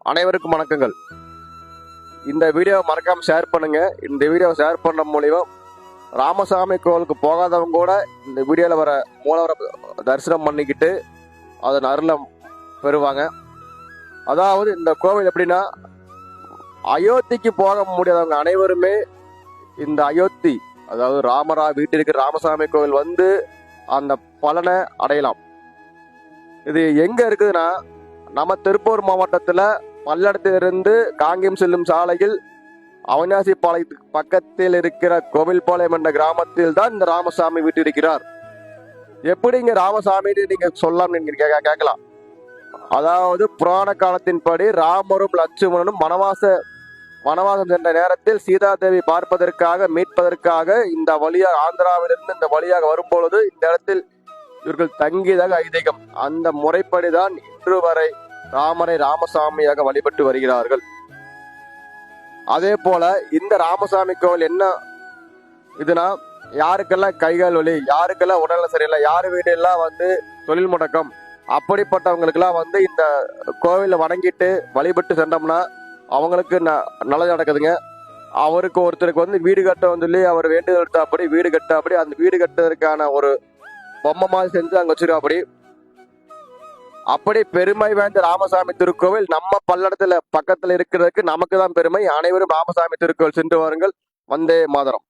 அனைவருக்கும் வணக்கங்கள். இந்த வீடியோவை மறக்காம ஷேர் பண்ணுங்க. இந்த வீடியோவை ஷேர் பண்ண மூலியம் ராமசாமி கோவிலுக்கு போகாதவங்க கூட இந்த வீடியோவில் வர மூலவரை தரிசனம் பண்ணிக்கிட்டு அதன் அருளை பெறுவாங்க. அதாவது இந்த கோவில் எப்படின்னா, அயோத்திக்கு போக முடியாதவங்க அனைவருமே இந்த அயோத்தி, அதாவது ராமரா வீட்டிற்கு ராமசாமி கோவில் வந்து அந்த பலனை அடையலாம். இது எங்க இருக்குதுன்னா, நம்ம திருப்பூர் மாவட்டத்தில் பல்லடத்திலிருந்து காங்கேயம் செல்லும் சாலையில் அவினாசி பாளையத்துக்கு பக்கத்தில் இருக்கிற கோவில்பாளையம் என்ற கிராமத்தில் தான் இந்த ராமசாமி வீட்டு இருக்கிறார். எப்படி இங்க ராமசாமி நீங்க சொல்லலாம் கேட்கலாம். அதாவது புராண காலத்தின்படி ராமரும் லட்சுமணனும் வனவாசம் சென்ற நேரத்தில் சீதாதேவி பார்ப்பதற்காக மீட்பதற்காக இந்த வழியாக ஆந்திராவிலிருந்து இந்த வழியாக வரும்பொழுது இந்த இடத்தில் இவர்கள் தங்கியதாக ஐதீகம். அந்த முறைப்படிதான் இன்று வரை ராமரை ராமசாமியாக வழிபட்டு வருகிறார்கள். அதே போல இந்த ராமசாமி கோவில் என்ன இதுனா, யாருக்கெல்லாம் கைகால் வலி, யாருக்கெல்லாம் உடல்நல சரியில்லை, யாரு வீடெல்லாம் தொழில் முடக்கம், அப்படிப்பட்டவங்களுக்கெல்லாம் இந்த கோவில வணங்கிட்டு வழிபட்டு சென்றோம்னா அவங்களுக்கு நல்லது நடக்குதுங்க. அவருக்கு ஒருத்தருக்கு வீடு கட்ட சொல்லி அவர் வேண்டுதல் எடுத்தாப்படி வீடு கட்டாப்படி அந்த வீடு கட்டுறதுக்கான ஒரு பொம்மை மாதிரி செஞ்சு அங்க வச்சிருக்காப்படி. அப்படி பெருமை வாய்ந்த ராமசாமி திருக்கோவில் நம்ம பல்லடத்துல பக்கத்துல இருக்கிறதுக்கு நமக்கு தான் பெருமை. அனைவரும் ராமசாமி திருக்கோவில் சென்று வாருங்கள். வந்தே மாதரம்.